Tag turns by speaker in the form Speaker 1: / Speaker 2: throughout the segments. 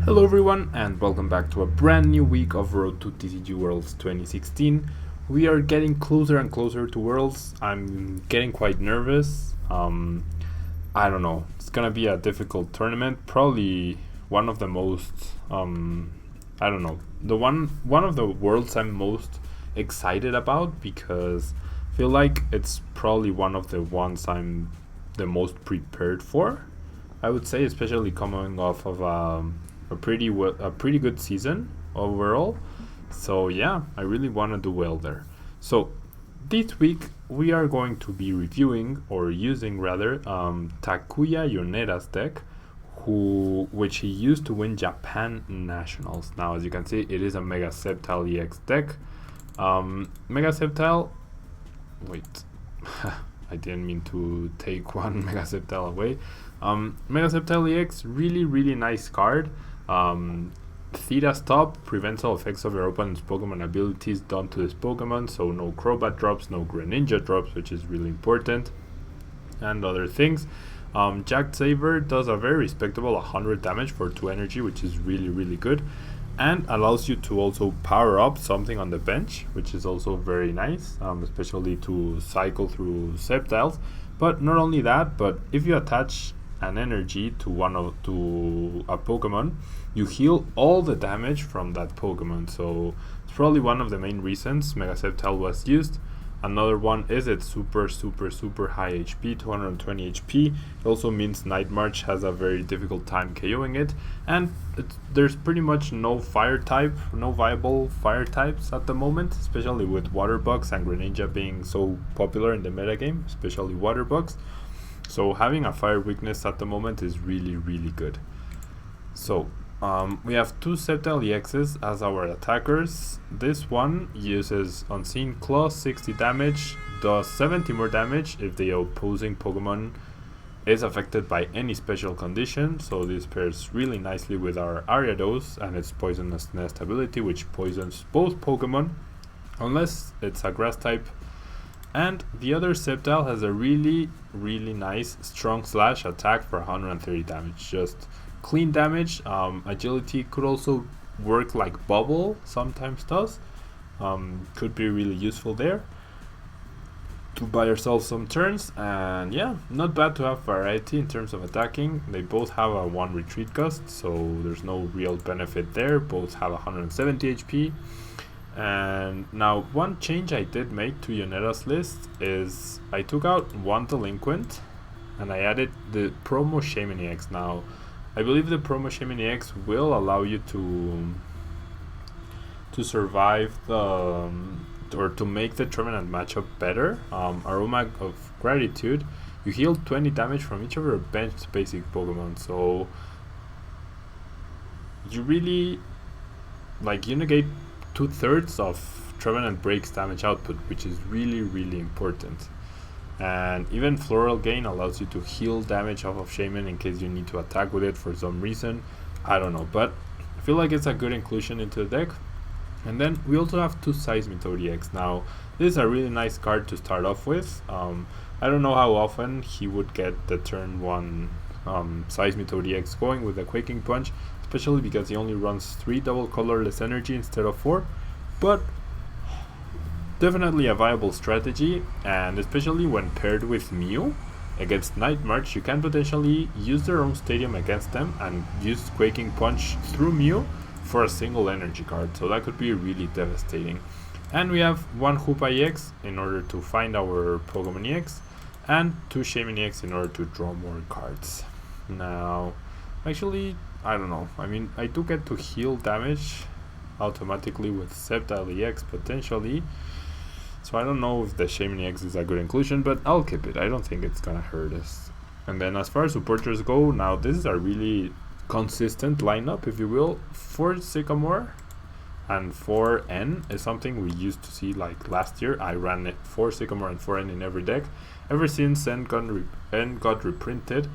Speaker 1: Hello everyone and welcome back to a brand new week of Road to TCG Worlds 2016. We are getting closer and closer to Worlds. I'm getting quite nervous. I don't know. It's gonna be a difficult tournament. Probably one of the most I don't know. One of the worlds I'm most excited about because I feel like it's probably one of the ones I'm the most prepared for. I would say, especially coming off of a pretty good season overall. So yeah, I really want to do well there. So this week we are going to be reviewing or using rather Takuya Yonera's deck, which he used to win Japan Nationals. Now, as you can see, it is a Mega Sceptile EX deck. Mega Sceptile. Wait. I didn't mean to take one Mega Sceptile away. Mega Sceptile EX, really nice card. Theta Stop prevents all effects of your opponent's Pokemon abilities done to this Pokemon, so no Crobat drops, no Greninja drops, which is really important, and other things. Jack Saber does a very respectable 100 damage for 2 energy, which is really good, and allows you to also power up something on the bench, which is also very nice, especially to cycle through Sceptiles. But not only that, but if you attach an energy to a Pokemon, you heal all the damage from that Pokemon. So it's probably one of the main reasons Mega Sceptile was used. Another one is its super high HP, 220 HP. It also means Night March has a very difficult time KOing it, and there's pretty much no viable fire types at the moment, especially with Water Bugs and Greninja being so popular in the metagame, especially Water Bugs. So having a fire weakness at the moment is really good. So we have two Sceptile EXs as our attackers. This one uses Unseen Claw, 60 damage, does 70 more damage if the opposing Pokemon is affected by any special condition. So this pairs really nicely with our Ariados and its Poisonous Nest ability, which poisons both Pokemon unless it's a grass type. And the other Sceptile has a really nice strong slash attack for 130 damage. Just clean damage. Agility could also work like Bubble sometimes does. Could be really useful there to buy yourself some turns. And yeah, not bad to have variety in terms of attacking. They both have a 1 retreat cost, so there's no real benefit there. Both have 170 HP. And now one change I did make to Yonera's list is I took out one Delinquent and I added the promo Shaymin-EX. Now I believe the promo Shaymin-EX will allow you to survive or to make the tournament matchup better. Aroma of Gratitude, you heal 20 damage from each of your benched basic Pokemon, so you really you negate 2/3 of Trevenant Break's damage output, which is really important. And even Floral Gain allows you to heal damage off of Shaymin in case you need to attack with it for some reason. I don't know, but I feel like it's a good inclusion into the deck. And then we also have two Seismitoad EX. Now this is a really nice card to start off with. I don't know how often he would get the turn 1 Seismitoad EX going with a Quaking Punch, especially because he only runs 3 double colorless energy instead of 4, but definitely a viable strategy, and especially when paired with Mew against Night March, you can potentially use their own stadium against them and use Quaking Punch through Mew for a single energy card, so that could be really devastating. And we have one Hoopa EX in order to find our Pokemon EX, and two Shaymin-EX in order to draw more cards. Now, actually, I don't know. I mean, I do get to heal damage automatically with Sceptile EX potentially. So I don't know if the Shaymin-EX is a good inclusion, but I'll keep it. I don't think it's gonna hurt us. And then as far as supporters go, now this is a really consistent lineup, if you will. 4 Sycamore and 4 N is something we used to see like last year. I ran it 4 Sycamore and 4 N in every deck. Ever since N got reprinted,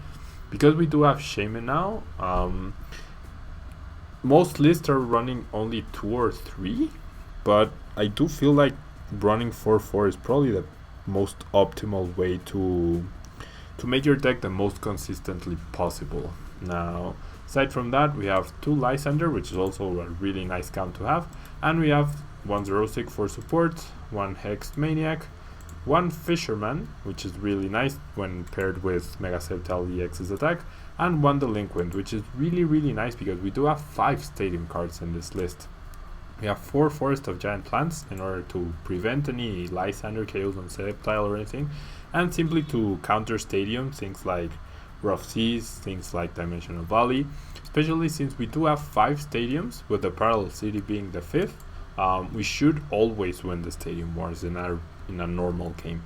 Speaker 1: because we do have Shaymin now, most lists are running only 2 or 3, but I do feel like running 4/4 is probably the most optimal way to make your deck the most consistently possible. Now, Aside from that, we have 2 Lysander, which is also a really nice count to have, and we have 1 Xerosic for support, 1 Hexed Maniac, 1 Fisherman, which is really nice when paired with Mega Sceptile EX's attack, and 1 Delinquent, which is really nice because we do have 5 Stadium cards in this list. We have 4 Forest of Giant Plants in order to prevent any Lysander KOs on Sceptile or anything, and simply to counter Stadium, things like Rough Seas, things like Dimensional Valley, especially since we do have 5 stadiums, with the Parallel City being the 5th. We should always win the Stadium Wars in a normal game.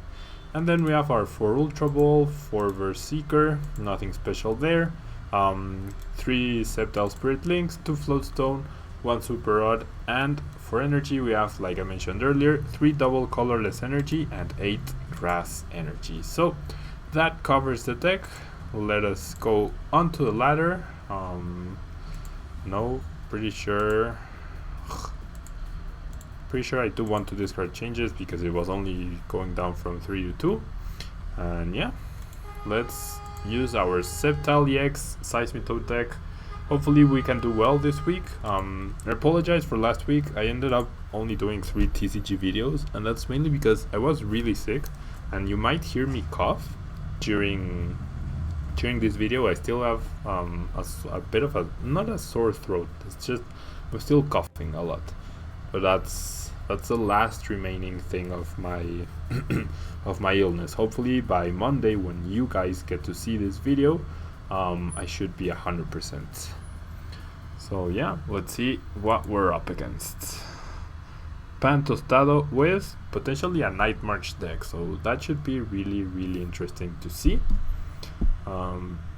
Speaker 1: And then we have our 4 Ultra Ball, 4 Verse Seeker, nothing special there, 3 Sceptile Spirit Links, 2 Floatstone, 1 Super Rod, and for energy we have, like I mentioned earlier, 3 double colorless energy and 8 grass energy. So that covers the deck. Let us go onto the ladder. No, pretty sure I do want to discard changes because it was only going down from 3 to 2. And yeah, let's use our Sceptile EX Seismitoad deck. Hopefully we can do well this week. I apologize for last week. I ended up only doing 3 TCG videos, and that's mainly because I was really sick, and you might hear me cough during this video. I still have a bit of not a sore throat, it's just I'm still coughing a lot, but that's the last remaining thing of my of my illness. Hopefully by Monday, when you guys get to see this video, I should be 100%. So yeah, let's see what we're up against. Pan Tostado with potentially a Night March deck, so that should be really interesting to see.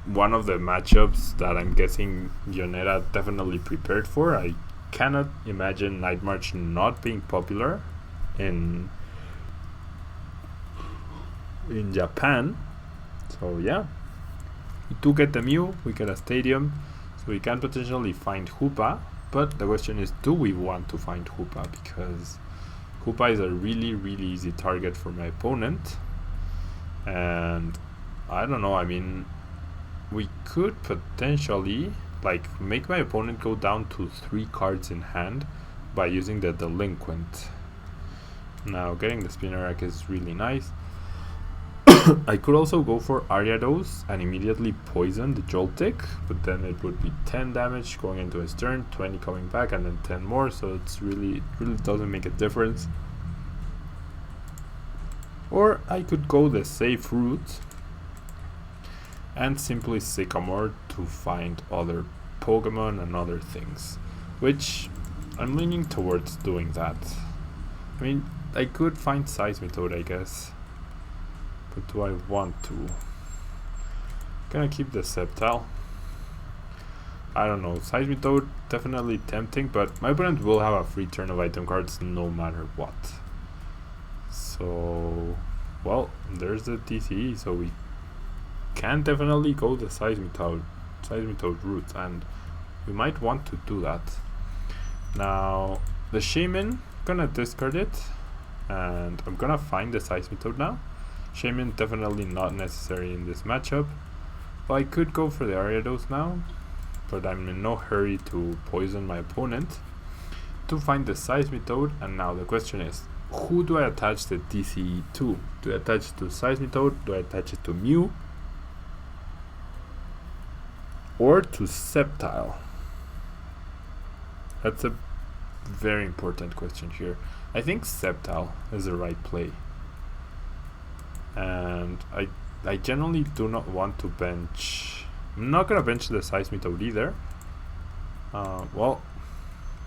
Speaker 1: One of the matchups that I'm guessing Yonera definitely prepared for. I cannot imagine Night March not being popular in Japan. So yeah, we do get the Mew, we get a Stadium, so we can potentially find Hoopa, but the question is, do we want to find Hoopa? Because Hoopa is a really easy target for my opponent, and I don't know, I mean, we could potentially like make my opponent go down to 3 cards in hand by using the Delinquent. Now getting the Spinarak is really nice. I could also go for Ariados and immediately poison the Joltik, but then it would be 10 damage going into his turn, 20 coming back, and then 10 more, so it really doesn't make a difference. Or I could go the safe route and simply Sycamore to find other Pokemon and other things, which I'm leaning towards doing that. I mean, I could find Seismitoad, I guess, but do I want to? Gonna keep the Sceptile. I don't know, Seismitoad definitely tempting, but my opponent will have a free turn of item cards no matter what. So, well, there's the TCE, so we can definitely go the Seismitoad route, and we might want to do that. Now, the Shaymin, gonna discard it, and I'm gonna find the Seismitoad now. Shaymin definitely not necessary in this matchup, but I could go for the Ariados now, but I'm in no hurry to poison my opponent to find the Seismitoad. And now the question is, who do I attach the DCE to? Do I attach it to Seismitoad? Do I attach it to Mew? Or to Sceptile? That's a very important question here. I think Sceptile is the right play. And I generally do not want to bench. I'm not gonna bench the Seismitoad either. Well,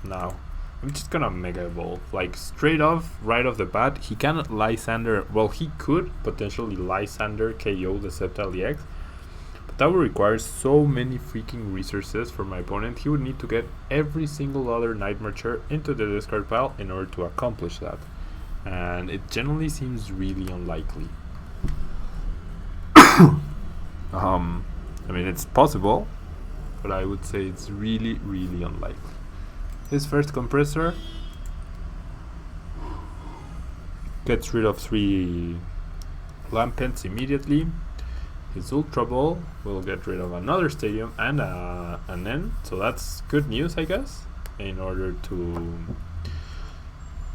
Speaker 1: now I'm just gonna Mega Evolve. Like straight off, right off the bat, he cannot Lysander. Well, he could potentially Lysander KO the Sceptile EX, but that would require so many freaking resources for my opponent. He would need to get every single other Night Marcher into the discard pile in order to accomplish that, and it generally seems really unlikely. I mean, it's possible, but I would say it's really unlikely. His first Compressor gets rid of 3 Lampents immediately. His Ultra Ball will get rid of another stadium and an N, so that's good news, I guess. In order to,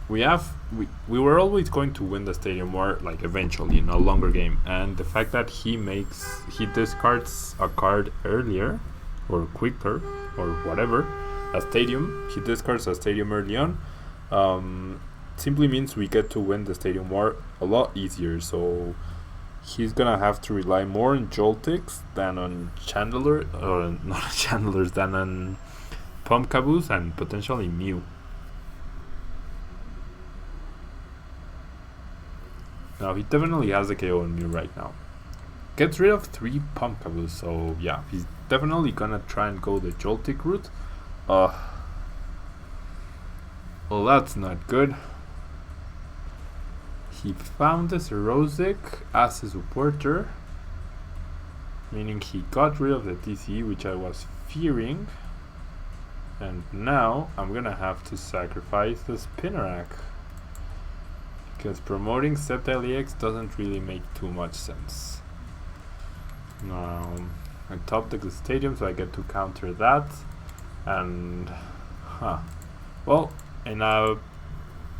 Speaker 1: we were always going to win the stadium war, like eventually in a longer game, and the fact that he discards a card earlier or quicker or whatever, he discards a stadium early on, simply means we get to win the stadium war a lot easier. So he's gonna have to rely more on Joltix than on Chandler, or not Chandlers, than on Pumpkaboos and potentially Mew. Now he definitely has a KO on Mew right now. Gets rid of 3 Pumpkaboos, so yeah, he's definitely gonna try and go the Joltik route. Well, that's not good. He found this Rosic as a supporter, meaning he got rid of the TCE, which I was fearing. And now I'm gonna have to sacrifice the Spinarak, because promoting Sceptile EX doesn't really make too much sense. Now I top deck the stadium, so I get to counter that. And well, in a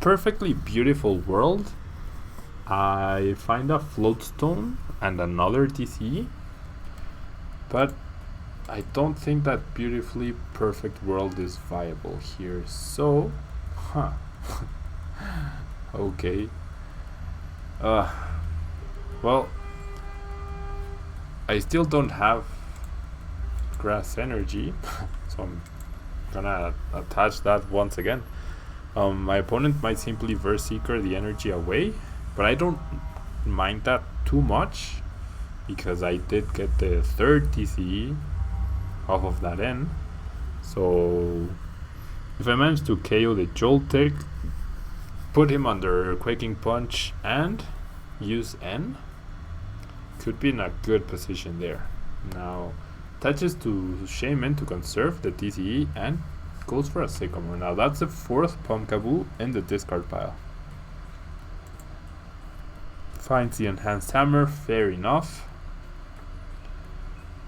Speaker 1: perfectly beautiful world, I find a Floatstone and another TCE, but I don't think that beautifully perfect world is viable here. So, okay. Well, I still don't have Grass Energy, so I'm gonna attach that once again. My opponent might simply Verseeker the energy away, but I don't mind that too much, because I did get the 3rd TCE off of that N. So if I manage to KO the Joltik, put him under Quaking Punch and use N, could be in a good position there. Now attaches to Shaymin to conserve the TCE and goes for a Sycamore. Now that's the 4th Pumpkaboo in the discard pile. Finds the Enhanced Hammer, fair enough.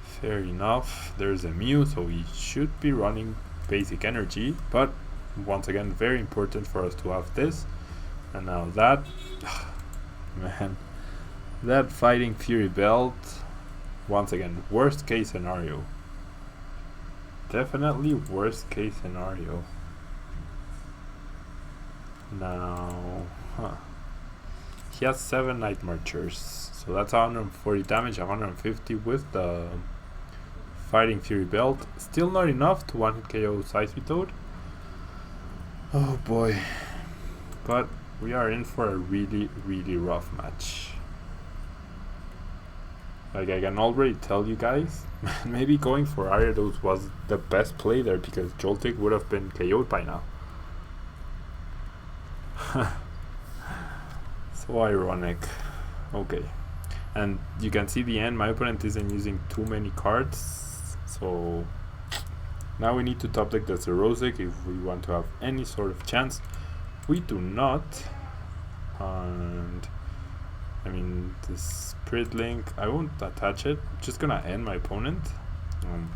Speaker 1: Fair enough. There's a Mew, so he should be running basic energy, but once again, very important for us to have this. And now that, man, that Fighting Fury Belt, once again, worst case scenario. Definitely worst case scenario. Now, he has 7 Night Marchers, so that's 140 damage, 150 with the Fighting Fury Belt. Still not enough to one-hit KO Seismitoad. Oh boy. But we are in for a really, really rough match. Like, I can already tell you guys, maybe going for Ariados was the best play there, because Joltik would have been KO'd by now. So ironic. Okay. And you can see the end, my opponent isn't using too many cards, so now we need to top deck the Rosic if we want to have any sort of chance. We do not. And I mean, this Spirit Link, I won't attach it. I'm just gonna end my opponent.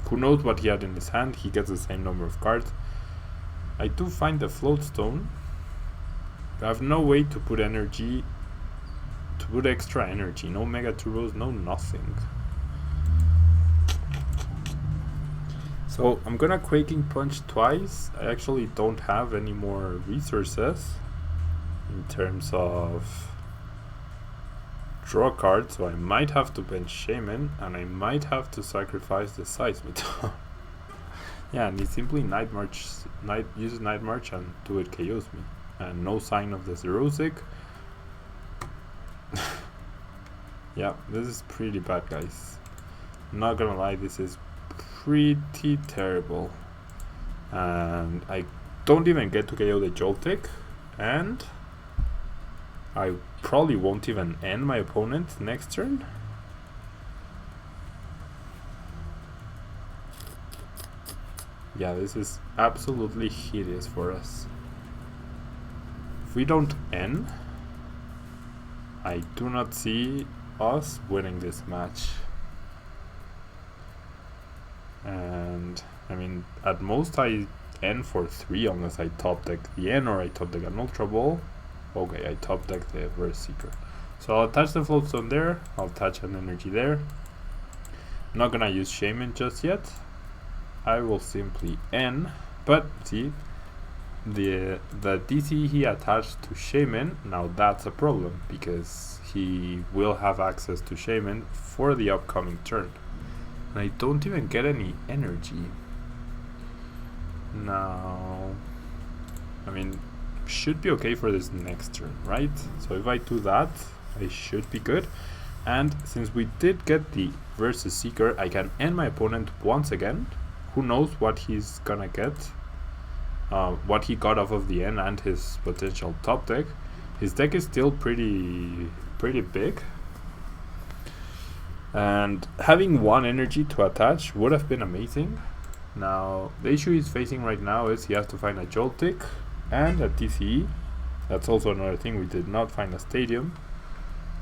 Speaker 1: Who knows what he had in his hand? He gets the same number of cards. I do find the Floatstone. I have no way to put energy, to put extra energy. No Mega Turbos, no nothing. So I'm gonna Quaking Punch twice. I actually don't have any more resources in terms of draw cards, so I might have to bench Shaymin, and I might have to sacrifice the Seismitoad. Yeah, and he simply uses Night March and 2-hit KOs me. And no sign of the Rosic. Yeah, this is pretty bad, guys. I'm not gonna lie, this is pretty terrible. And I don't even get to KO the Joltik, and I probably won't even end my opponent next turn. Yeah, this is absolutely hideous for us. If we don't end, I do not see us winning this match. And I mean, at most I end for 3 unless I top deck the N or I top deck an Ultra Ball. Okay, I top deck the Verse Seeker. So I'll attach the Floatstone there, I'll attach an energy there. I'm not gonna use Shaymin just yet. I will simply N, but see, the DC he attached to Shaymin, now that's a problem because he will have access to Shaymin for the upcoming turn. And I don't even get any energy. Now, I mean, should be okay for this next turn, right? So if I do that, I should be good. And since we did get the Versus Seeker, I can end my opponent once again. Who knows what he's gonna get, what he got off of the end and his potential top deck. His deck is still pretty big. And having 1 energy to attach would have been amazing. Now, the issue he's facing right now is he has to find a Joltik and a TCE. That's also another thing, we did not find a Stadium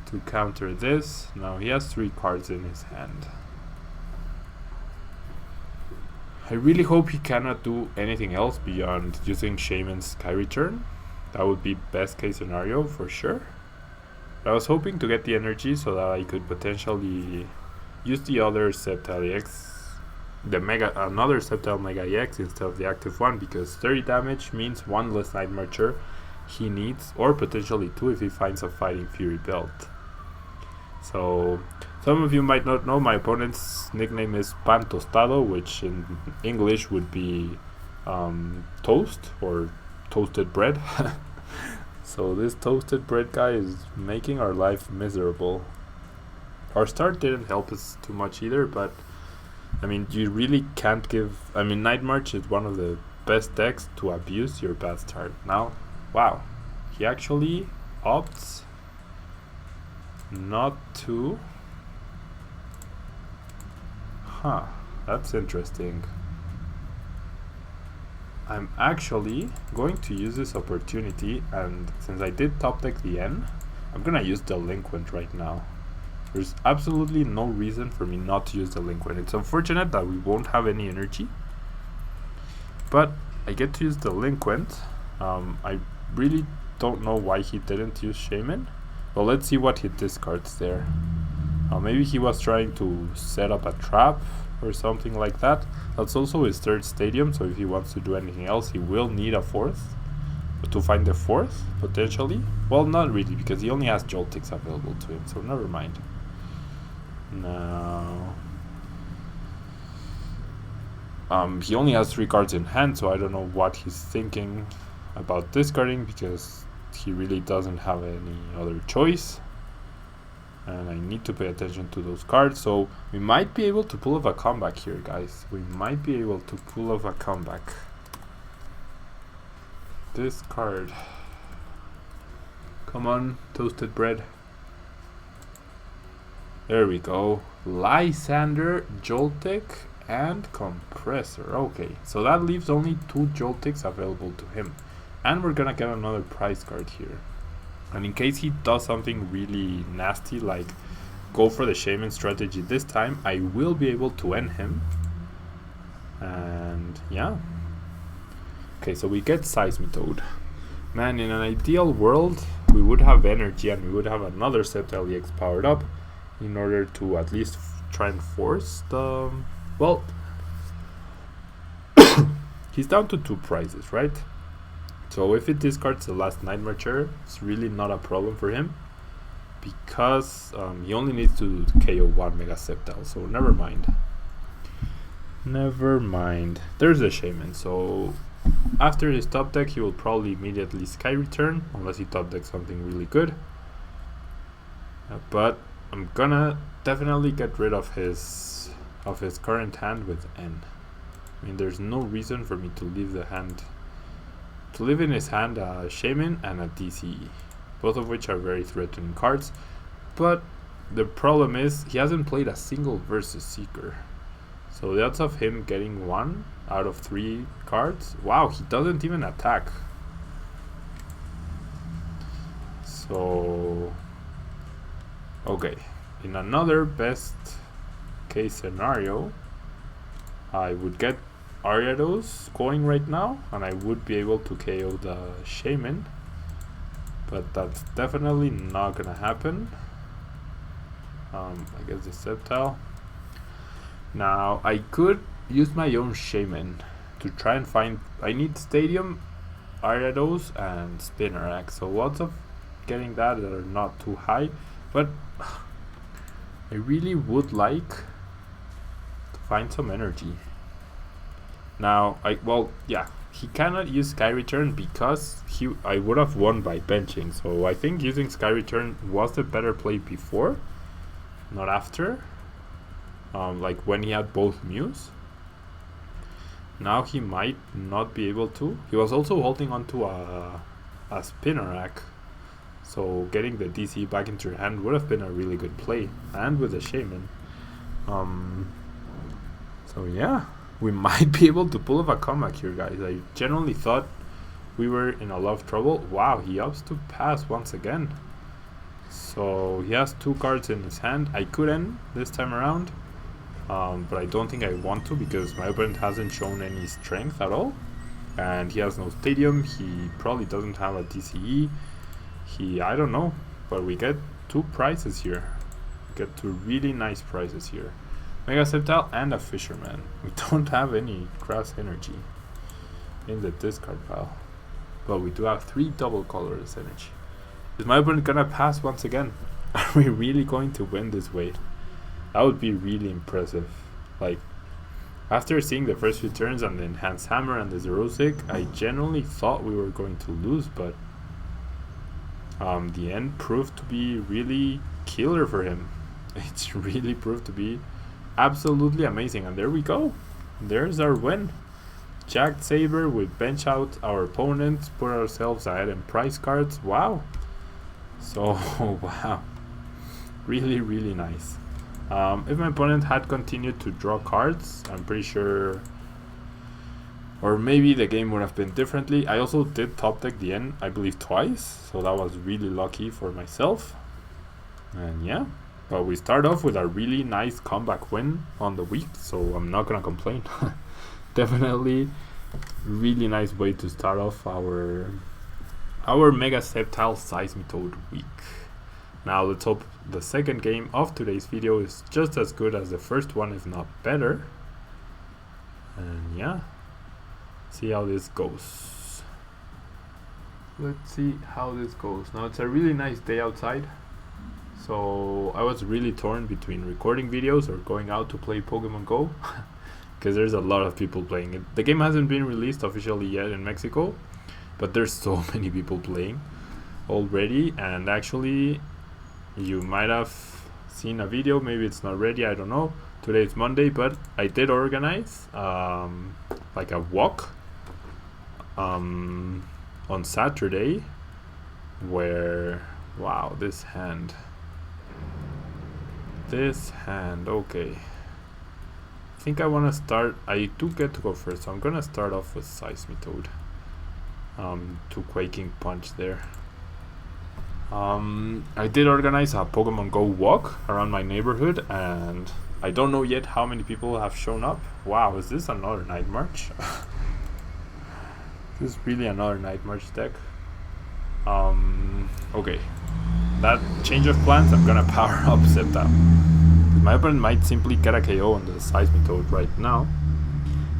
Speaker 1: to counter this. Now he has 3 cards in his hand. I really hope he cannot do anything else beyond using Shaymin's Sky Return. That would be best case scenario for sure. But I was hoping to get the energy so that I could potentially use the other Sceptile EX, another Sceptile Mega EX instead of the active one, because 30 damage means 1 less Night Marcher he needs, or potentially 2 if he finds a Fighting Fury belt. So some of you might not know, my opponent's nickname is Pan Tostado, which in English would be toast or toasted bread. So this toasted bread guy is making our life miserable. Our start didn't help us too much either, but I mean, you really can't give... I mean, Night March is one of the best decks to abuse your bad start. Now, wow, he actually opts not to... Huh, that's interesting. I'm actually going to use this opportunity, and since I did top deck the N, I'm gonna use Delinquent right now. There's absolutely no reason for me not to use Delinquent. It's unfortunate that we won't have any energy, but I get to use Delinquent. I really don't know why he didn't use Shaymin. Well, let's see what he discards there. Maybe he was trying to set up a trap or something like that. That's also his 3rd Stadium, so if he wants to do anything else, he will need a 4th to find the 4th, potentially. Well, not really, because he only has Joltiks available to him, so never mind. Now, he only has 3 cards in hand, so I don't know what he's thinking about discarding, because he really doesn't have any other choice. And I need to pay attention to those cards, so we might be able to pull off a comeback here, guys. We might be able to pull off a comeback. This card. Come on, toasted bread. There we go. Lysander, Joltik, and Compressor. Okay, so that leaves only 2 Joltiks available to him. And we're gonna get another prize card here. And in case he does something really nasty, like go for the Shaymin strategy this time, I will be able to end him. And yeah. Okay, so we get Seismitoad. Man, in an ideal world, we would have energy and we would have another Sceptile EX powered up in order to at least try and force the... Well, he's down to 2 prizes, right? So if it discards the last Night Marcher, it's really not a problem for him, because he only needs to KO 1 Mega Sceptile, so never mind. Never mind. There's a Shaymin, so after his top deck he will probably immediately Sky Return, unless he top decks something really good. But I'm gonna definitely get rid of his current hand with N. I mean, there's no reason for me to leave in his hand a Shaymin and a DCE, both of which are very threatening cards. But the problem is he hasn't played a single Versus Seeker, so the odds of him getting 1 out of 3 cards, wow, he doesn't even attack. So okay, in another best case scenario, I would get Ariados going right now, and I would be able to KO the Shaymin, but that's definitely not gonna happen. I guess the Sceptile. Now I could use my own Shaymin to try and find. I need Stadium, Ariados, and Spinner-X, so lots of getting that are not too high, but I really would like to find some energy. Now, he cannot use Sky Return because I would have won by benching, so I think using Sky Return was the better play before, not after, like when he had both Mews. Now he might not be able to. He was also holding onto a Spinner-X, so getting the DC back into your hand would have been a really good play, and with the Shaymin. So yeah, we might be able to pull off a comeback here, guys. I genuinely thought we were in a lot of trouble. Wow, he opts to pass once again. So he has 2 cards in his hand. I could end this time around, but I don't think I want to because my opponent hasn't shown any strength at all. And he has no Stadium. He probably doesn't have a DCE. I don't know, but we get 2 prizes here. We get 2 really nice prizes here. Mega Sceptile and a Fisherman. We don't have any Grass Energy in the discard pile, but we do have 3 double colorless energy. Is my opponent gonna pass once again? Are we really going to win this way? That would be really impressive. Like, after seeing the first few turns and the Enhanced Hammer and the Zerosic, I genuinely thought we were going to lose, but the end proved to be really killer for him. It's really proved to be absolutely amazing, and there we go. There's our win. Jacked Saber with bench out our opponents, put ourselves ahead in prize cards. Wow. So wow, really nice. If my opponent had continued to draw cards, I'm pretty sure, or maybe the game would have been differently. I also did top deck the end, I believe, twice, so that was really lucky for myself. And yeah, but we start off with a really nice comeback win on the week, so I'm not gonna complain. Definitely really nice way to start off our Mega Sceptile Seismitoad week. Now let's hope the second game of today's video is just as good as the first one, if not better. And yeah, see how this goes. Let's see how this goes. Now it's a really nice day outside, so I was really torn between recording videos or going out to play Pokemon Go because there's a lot of people playing it. The game hasn't been released officially yet in Mexico, but there's so many people playing already. And actually, you might have seen a video, maybe it's not ready, I don't know. Today is Monday, but I did organize like a walk on Saturday where, wow, this hand, okay. I think I want to start, I do get to go first, so I'm gonna start off with Seismitoad. 2 Quaking Punch there. I did organize a Pokemon Go walk around my neighborhood, and I don't know yet how many people have shown up. Wow, is this another Night March? This is really another Night March deck. Okay, that change of plans, I'm gonna power up Sceptile. My opponent might simply get a KO on the Seismitoad right now,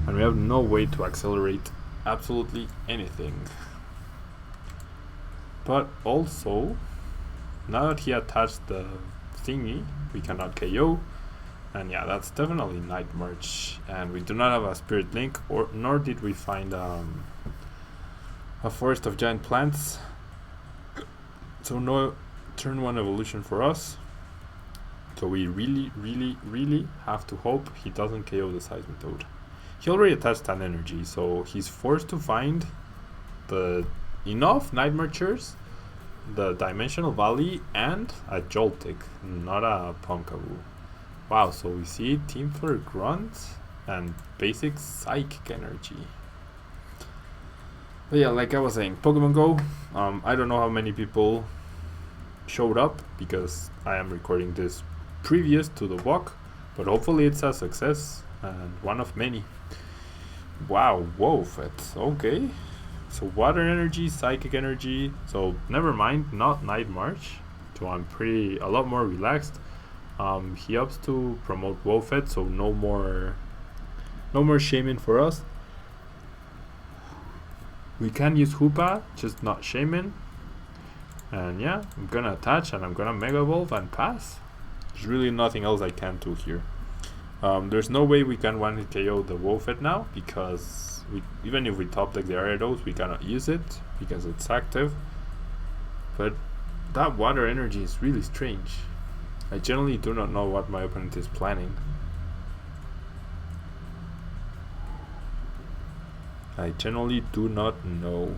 Speaker 1: and we have no way to accelerate absolutely anything. But also, now that he attached the thingy, we cannot KO, and yeah, that's definitely Night March. And we do not have a Spirit Link, nor did we find a Forest of Giant Plants, so no turn 1 evolution for us. So we really have to hope he doesn't KO the Seismitoad. He already attached an energy, so he's forced to find the enough Night Marchers, the Dimensional Valley, and a Joltik, not a Pumpkaboo. Wow, so we see Team Flare Grunt and basic Psychic Energy. But yeah, like I was saying, Pokemon Go, I don't know how many people showed up because I am recording this previous to the walk, but hopefully it's a success. and one of many. Wow, Wolfet, okay. So water energy, psychic energy, so never mind, not Night March. So I'm a lot more relaxed. He opts to promote Wolfet, so no more Shaymin for us. We can use Hoopa, just not Shaymin. And yeah, I'm gonna attach and I'm gonna Mega Evolve and pass. There's really nothing else I can do here. There's no way we can one-hit KO the Wolfet now, because even if we top deck the Ariados, we cannot use it because it's active. But that water energy is really strange. I generally do not know what my opponent is planning. I generally do not know.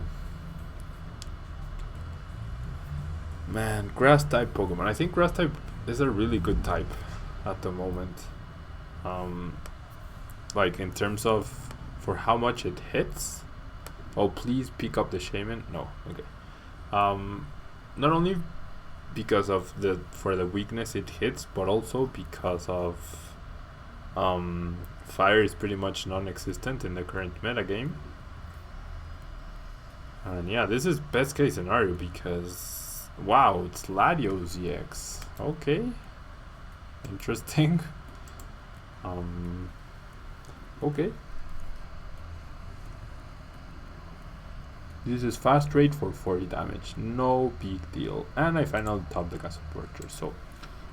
Speaker 1: Man, grass type Pokemon. I think grass type is a really good type at the moment. Like in terms of for how much it hits. Oh, please pick up the Shaymin. No, okay. Not only because of for the weakness it hits, but also because of fire is pretty much non-existent in the current meta game. And yeah, this is best case scenario because wow, it's Latios EX. Okay, interesting. Okay. This is fast rate for 40 damage, no big deal. And I finally top the Gas Supporter. So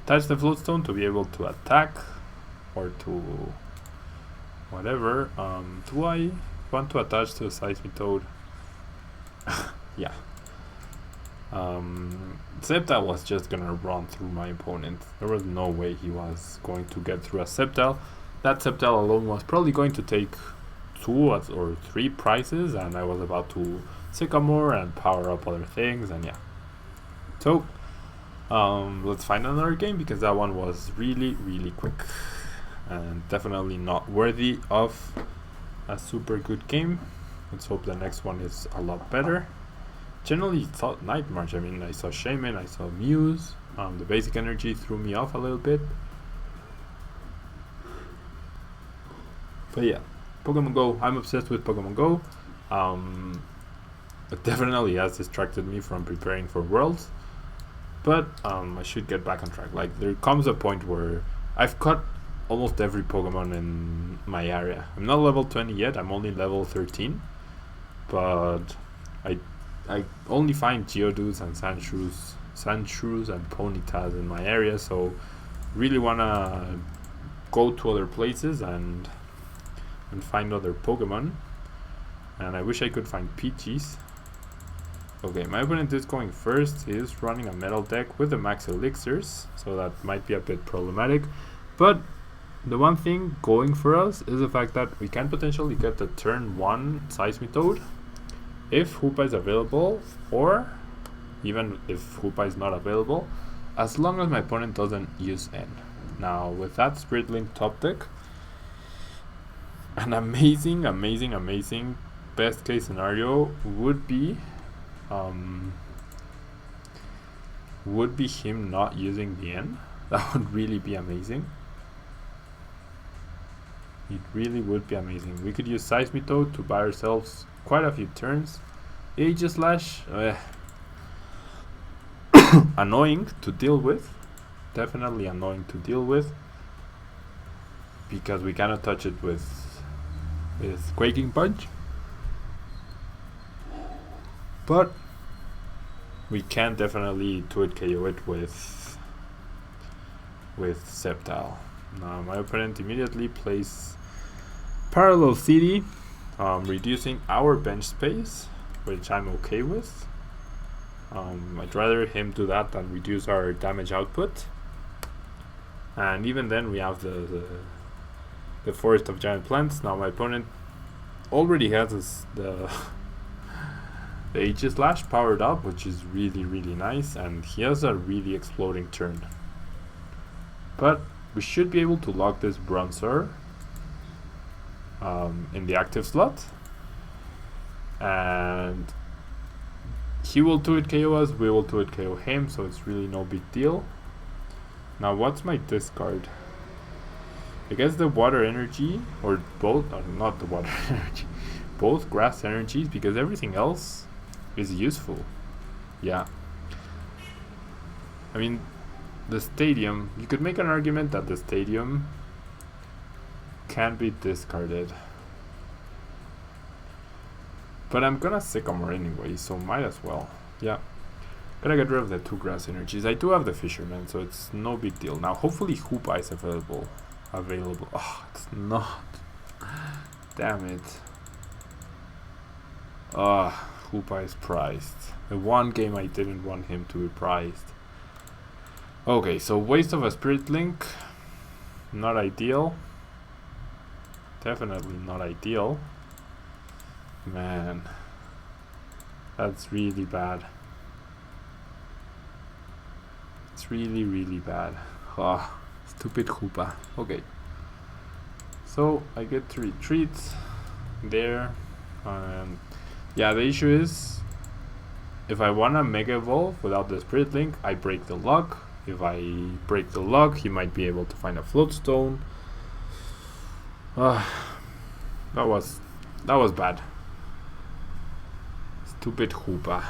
Speaker 1: touch the Floatstone to be able to attack or to whatever. Do I want to attach to the Seismitoad? Yeah. Sceptile was just gonna run through my opponent. There was no way he was going to get through a Sceptile. That Sceptile alone was probably going to take 2 or 3 prizes, and I was about to Sycamore and power up other things, and yeah. So let's find another game, because that one was really quick and definitely not worthy of a super good game. Let's hope the next one is a lot better. Generally thought Night March. I mean, I saw Shaymin, I saw Muse. The basic energy threw me off a little bit. But yeah, Pokemon Go. I'm obsessed with Pokemon Go. It definitely has distracted me from preparing for Worlds. But I should get back on track. Like, there comes a point where I've caught almost every Pokemon in my area. I'm not level 20 yet, I'm only level 13. But I only find Geodudes and Sandshrews and Ponytas in my area, so really wanna go to other places and find other Pokemon. And I wish I could find Peaches. Okay, my opponent is going first. He is running a metal deck with the max elixirs, so that might be a bit problematic. But the one thing going for us is the fact that we can potentially get the turn 1 Seismitoad if Hoopa is available, or even if Hoopa is not available, as long as my opponent doesn't use N. Now with that Spirit Link top deck, an amazing best case scenario would be him not using the N. That would really be amazing. It really would be amazing. We could use Seismitoad to buy ourselves quite a few turns. Aegislash, annoying to deal with. Definitely annoying to deal with, because we cannot touch it with Quaking Punch. But we can definitely 2-hit KO it with Sceptile. Now my opponent immediately plays Parallel City, reducing our bench space, which I'm okay with. I'd rather him do that than reduce our damage output. And even then we have the Forest of Giant Plants. Now my opponent already has the Aegislash powered up, which is really nice, and he has a really exploding turn. But we should be able to lock this Bronzor in the active slot, and he will 2-hit KO us, we will 2-hit KO him, so it's really no big deal. Now what's my discard? I guess the water energy, or both, or not the water energy, both grass energies, because everything else is useful. Yeah. I mean, the stadium, you could make an argument that the stadium can be discarded. But I'm gonna Sycamore anyway, so might as well. Yeah. Gonna get rid of the 2 grass energies. I do have the Fisherman, so it's no big deal. Now, hopefully Hoopa is available. Oh, it's not. Damn it. Hoopa is prized. The one game I didn't want him to be prized. Okay, so waste of a Spirit Link. Not ideal. Definitely not ideal. Man. That's really bad. It's really, really bad. Stupid Hoopa. Okay. So I get to retreat there. Yeah, the issue is if I wanna Mega Evolve without the Spirit Link, I break the lock. If I break the lock, he might be able to find a Floatstone. That was bad. Stupid Hoopa.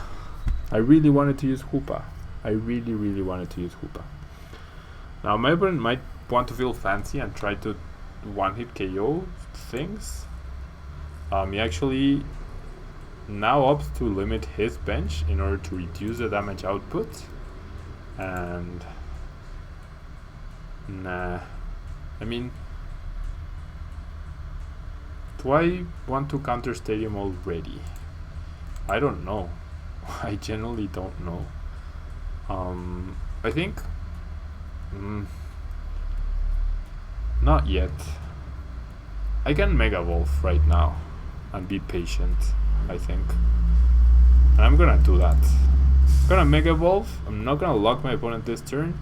Speaker 1: I really wanted to use Hoopa. I really, really wanted to use Hoopa. Now my opponent might want to feel fancy and try to one-hit KO things. He actually now opts to limit his bench in order to reduce the damage output. And nah, I mean, do I want to counter Stadium already? I don't know. I generally don't know. I think not yet. I can Mega Evolve right now and be patient, I think. And I'm gonna do that. I'm gonna Mega Evolve. I'm not gonna lock my opponent this turn.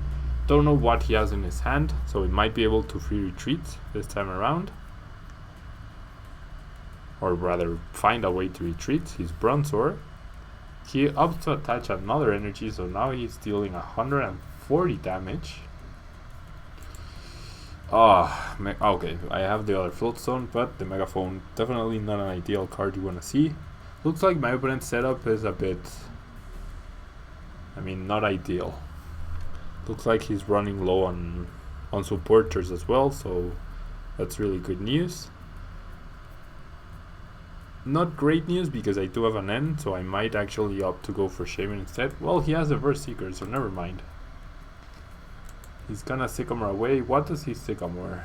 Speaker 1: Don't know what he has in his hand, so he might be able to free retreat this time around. Or rather, find a way to retreat. His Bronzor. He opts to attach another energy, so now he's dealing 140 damage. Okay, I have the other Floatstone, but the Megaphone, definitely not an ideal card you want to see. Looks like my opponent's setup is a bit, I mean, not ideal. Looks like he's running low on supporters as well, so that's really good news. Not great news because I do have an N, so I might actually opt to go for Shaymin instead. Well, he has a Verse Seeker, so never mind. He's gonna Sycamore away. What does he Sycamore?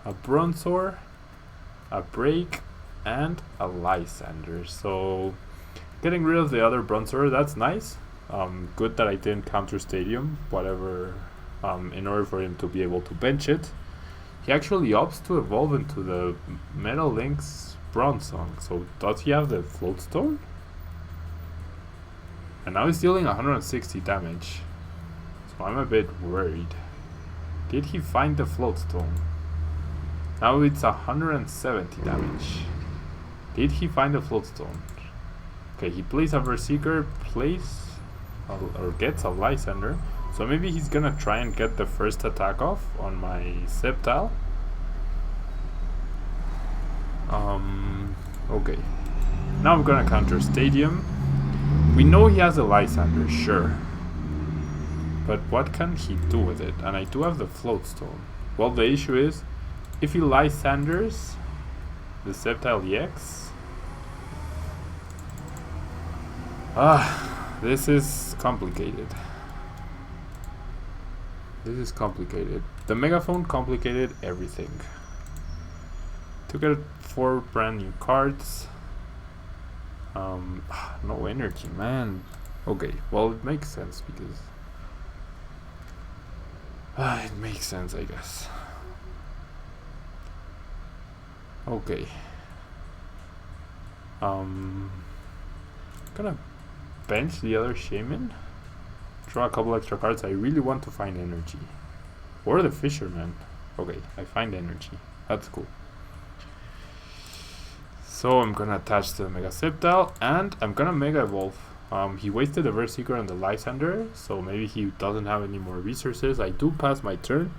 Speaker 1: A Bronzor, a Break, and a Lysander. So, getting rid of the other Bronzor, that's nice. Good that I didn't counter Stadium, whatever, in order for him to be able to bench it. He actually opts to evolve into the Metal Link's Bronzong. So does he have the Floatstone? And now he's dealing 160 damage. So I'm a bit worried. Did he find the Floatstone? Now it's 170 damage. Did he find the Floatstone? Okay, he plays a Berserker, or gets a Lysander. So maybe he's gonna try and get the first attack off on my Sceptile. Okay. Now I'm gonna counter Stadium. We know he has a Lysander, sure. But what can he do with it? And I do have the Floatstone. Well, the issue is, if he Lysanders the Sceptile EX, this is complicated. This is complicated. The Megaphone complicated everything. To get 4 brand new cards. No energy, man. Okay, well, it makes sense because it makes sense, I guess. Okay. Gonna bench the other Shaymin. Draw a couple extra cards. I really want to find energy. Or the Fisherman. Okay, I find energy. That's cool. So I'm gonna attach the Mega Sceptile and I'm gonna Mega Evolve. He wasted the Verse Seeker and the Lysander, so maybe he doesn't have any more resources. I do pass my turn.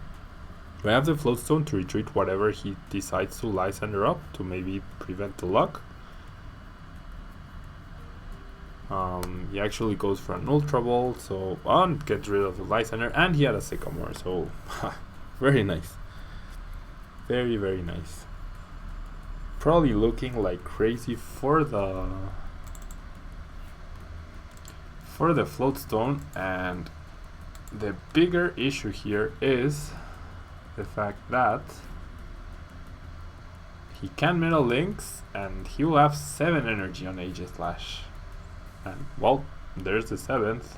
Speaker 1: We have the Floatstone to retreat whatever he decides to Lysander up to maybe prevent the luck. He actually goes for an Ultra Ball, so gets rid of the Lysander, and he had a Sycamore, so very nice. Very, very nice. Probably looking like crazy for the Floatstone, and the bigger issue here is the fact that he can Metal Lynx and he will have 7 energy on Aegislash. And well, there's the 7th.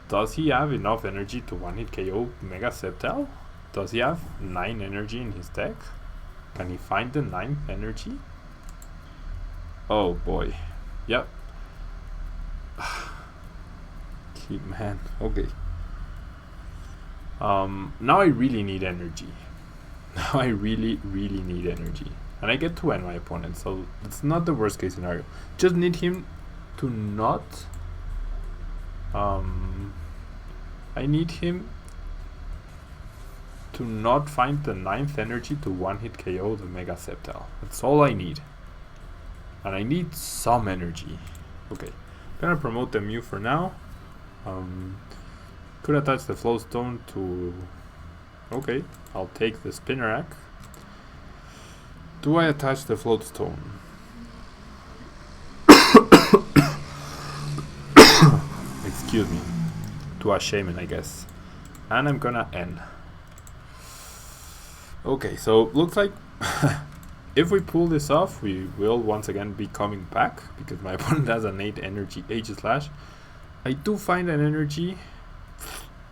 Speaker 1: Does he have enough energy to one-hit KO Mega Sceptile? Does he have 9 energy in his deck? Can he find the 9th energy? Oh boy. Yep. Man, okay. Now I really need energy. Now I really need energy. And I get to end my opponent, so it's not the worst case scenario. Just need him to not... I need him to not find the 9th energy to one-hit KO the Mega Sceptile. That's all I need. And I need some energy. Okay, I'm gonna promote the Mew for now. Could attach the Flowstone to... Okay, I'll take the Spinnerack. Do I attach the Floatstone? Excuse me. To a Shaymin, I guess. And I'm gonna end. Okay, so looks like if we pull this off, we will once again be coming back because my opponent has an 8 energy Aegislash. I do find an energy,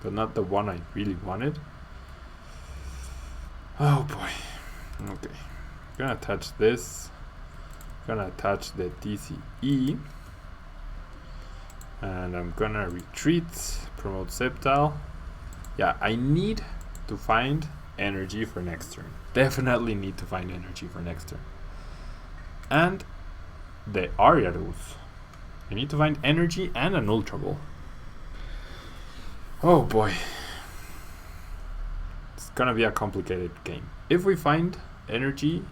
Speaker 1: but not the one I really wanted. Oh boy. Okay. Gonna attach this. Gonna attach the TCE. And I'm gonna retreat, promote Sceptile. Yeah, I need to find energy for next turn. Definitely need to find energy for next turn. And the Ariados. I need to find energy and an Ultra Ball. Oh boy. It's gonna be a complicated game. If we find energy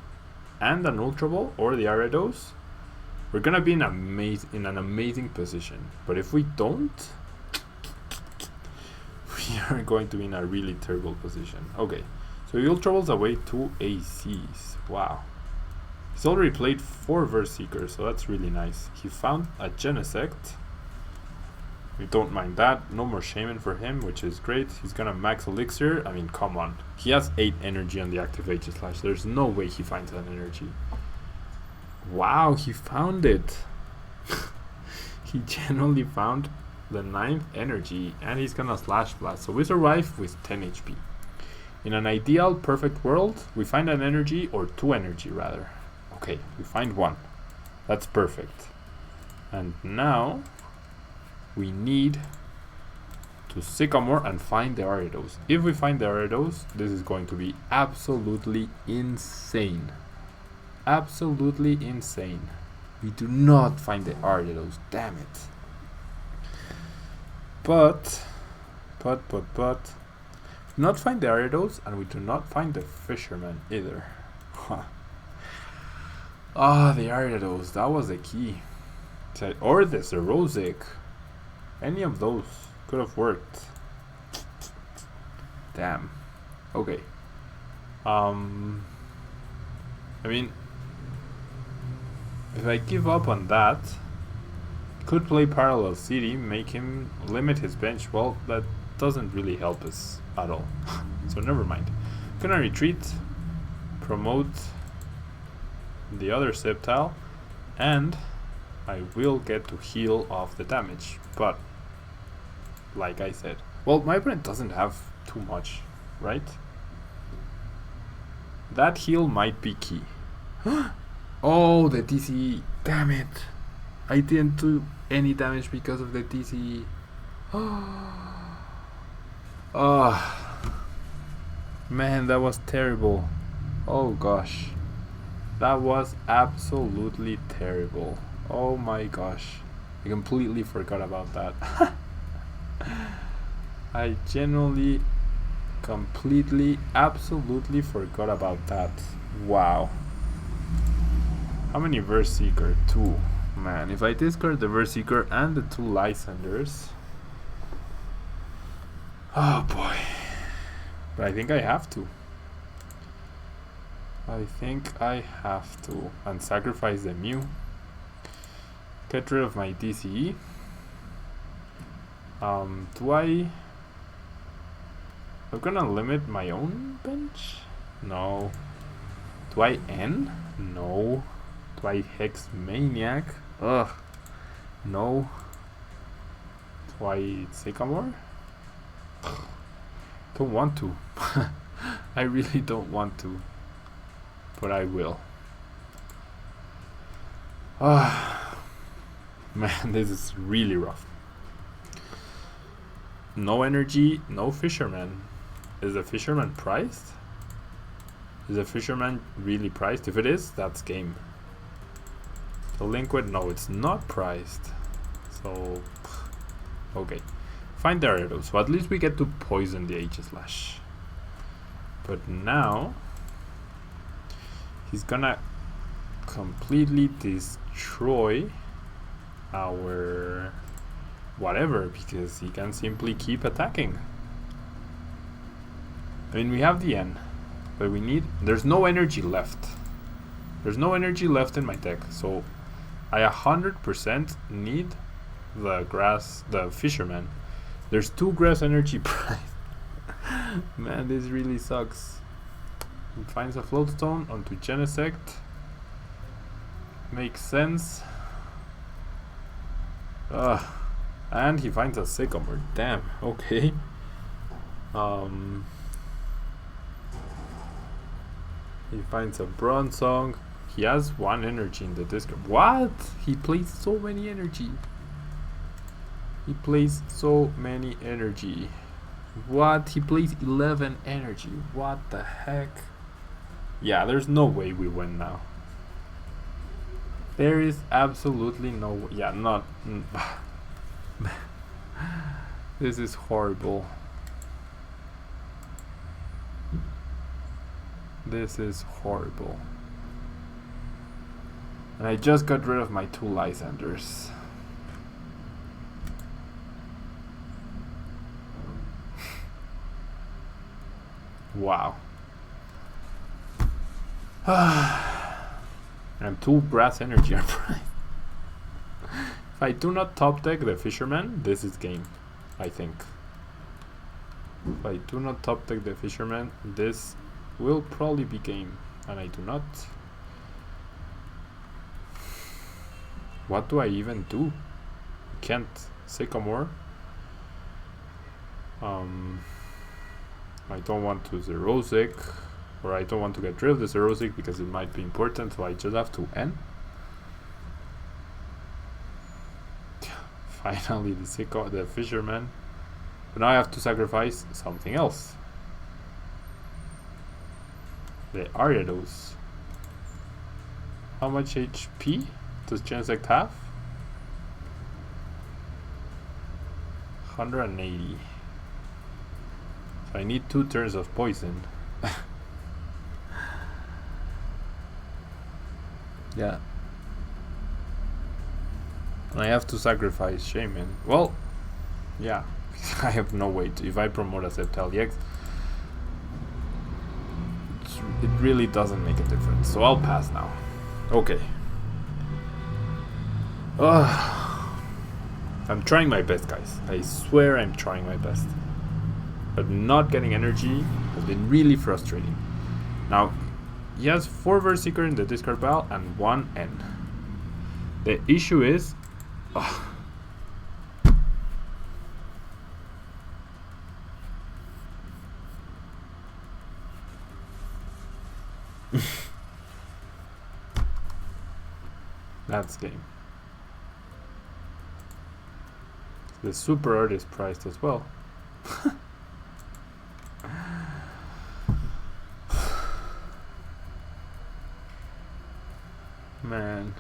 Speaker 1: and an Ultra Ball or the Ariados, we're gonna be in an amazing position. But if we don't, we are going to be in a really terrible position. Okay, so he Ultra Balls away 2 ACs. Wow. He's already played 4 Verse Seekers, so that's really nice. He found a Genesect. We don't mind that. No more Shaymin for him, which is great. He's gonna max Elixir. I mean, come on. He has 8 energy on the active Aegislash. There's no way he finds that energy. Wow, he found it. He genuinely found the 9th energy, and he's gonna Slash Blast. So we survive with 10 HP. In an ideal, perfect world, we find an energy, or 2 energy rather. Okay, we find 1. That's perfect. And now we need to Sycamore and find the Ariados. If we find the Ariados, this is going to be absolutely insane. Absolutely insane. We do not find the Ariados, damn it. But not find the Ariados, and we do not find the Fisherman either. Ah, the Ariados, that was the key. Or the Zerosic. Any of those could have worked. Damn. Okay. I mean, if I give up on that, could play Parallel City, make him limit his bench. Well, that doesn't really help us at all. So never mind. Gonna retreat, promote the other Sceptile, and I will get to heal off the damage. But like I said, well, my opponent doesn't have too much, right? That heal might be key. Oh, the TCE. Damn it. I didn't do any damage because of the TCE. Oh, man, that was terrible. Oh gosh. That was absolutely terrible. Oh my gosh. I completely forgot about that. I genuinely Completely, absolutely forgot about that. Wow. How many Verse Seeker? 2. Man, if I discard the Verse Seeker and the 2 Lysanders. Oh boy. But I think I have to. I think I have to. And sacrifice the Mew. Get rid of my DCE. Do I... I'm gonna limit my own bench? No. Do I N? No. Do I Hex Maniac? Ugh. No. Do I Sycamore? Don't want to. I really don't want to. But I will. Man, this is really rough. No energy, no Fisherman. Is the Fisherman priced? Is the Fisherman really priced? If it is, that's game. The Liquid, no, it's not priced. So, okay. Find the Gyarados. So at least we get to poison the Aegislash. But now, he's gonna completely destroy our whatever, because he can simply keep attacking. I mean, we have the N, but we need... There's no energy left. There's no energy left in my deck, so I 100% need the Fisherman. There's 2 grass energy price. Man, this really sucks. He finds a Floatstone onto Genesect. Makes sense. And he finds a Sycamore. Damn, okay. He finds a Bronzong. He has 1 energy in the discard. What? He plays so many energy. He plays so many energy. What? He plays 11 energy. What the heck? Yeah, there's no way we win now. There is absolutely no way. Yeah, not... This is horrible. This is horrible. And I just got rid of my 2 Lysanders. Wow. And 2 Brass Energy are priced. If I do not top deck the Fisherman, this is game, I think. If I do not top deck the Fisherman, this will probably be game, and I do not. What do I even do? Can't Sycamore. I don't want to Xerosic, or I don't want to get rid of the Xerosic because it might be important, so I just have to N. Finally the Fisherman. But now I have to sacrifice something else. The Gyarados. How much HP does Genesect have? 180. So I need 2 turns of poison. Yeah. And I have to sacrifice Shaymin. Well, yeah. I have no way to. If I promote a Sceptile EX, it really doesn't make a difference. So I'll pass now. Okay. I'm trying my best, guys. I swear I'm trying my best. But not getting energy has been really frustrating. Now, he has 4 Verse Seeker in the discard pile and 1 N. The issue is... That's game. The Super Art is priced as well. Man.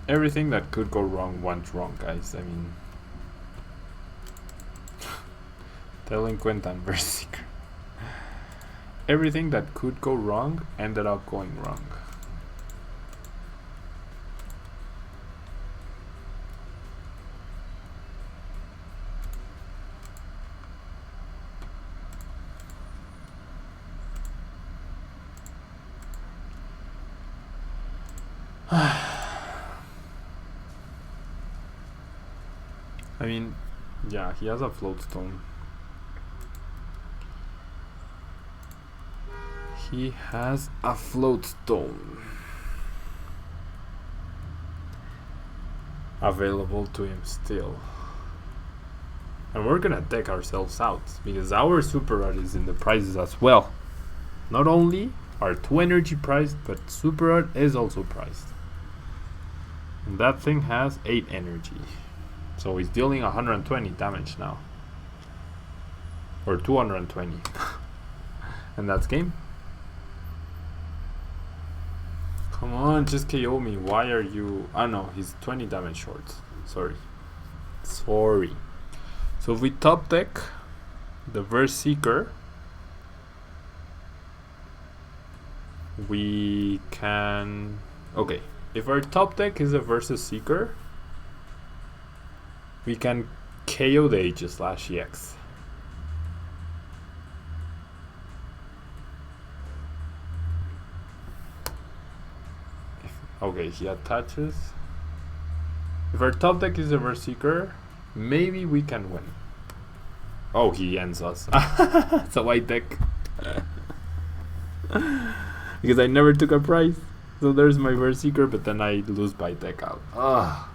Speaker 1: Everything that could go wrong went wrong, guys. I mean, delinquent and berserker. Everything that could go wrong ended up going wrong. I mean, yeah, he has a float stone. He has a float stone available to him still. And we're gonna deck ourselves out because our super art is in the prizes as well. Not only are 2 energy priced, but super art is also priced. And that thing has 8 energy. So he's dealing 120 damage now. Or 220. And that's game. Come on, just KO me. Why are you... Ah no, he's 20 damage short. Sorry. So if we top deck the Berserker, we can... Okay, if our top deck is a Versus Seeker, we can KO the EX. Okay, he attaches. If our top deck is a Berserker, maybe we can win. Oh, he ends us. It's a white deck. Because I never took a prize. So there's my Berserker, but then I lose by deck out. Ugh.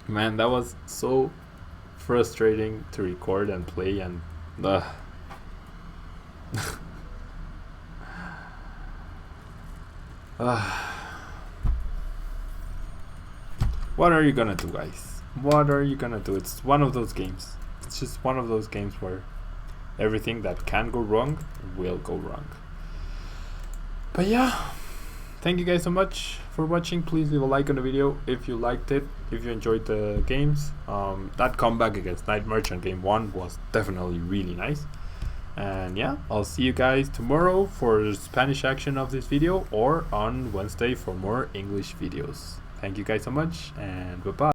Speaker 1: Man, that was so frustrating to record and play, and what are you gonna do, guys? What are you gonna do? It's one of those games. It's just one of those games where everything that can go wrong will go wrong. But yeah, thank you guys so much for watching. Please leave a like on the video if you liked it, if you enjoyed the games. That comeback against Night Merchant game 1 was definitely really nice. And yeah, I'll see you guys tomorrow for the Spanish action of this video, or on Wednesday for more English videos. Thank you guys so much, and bye bye.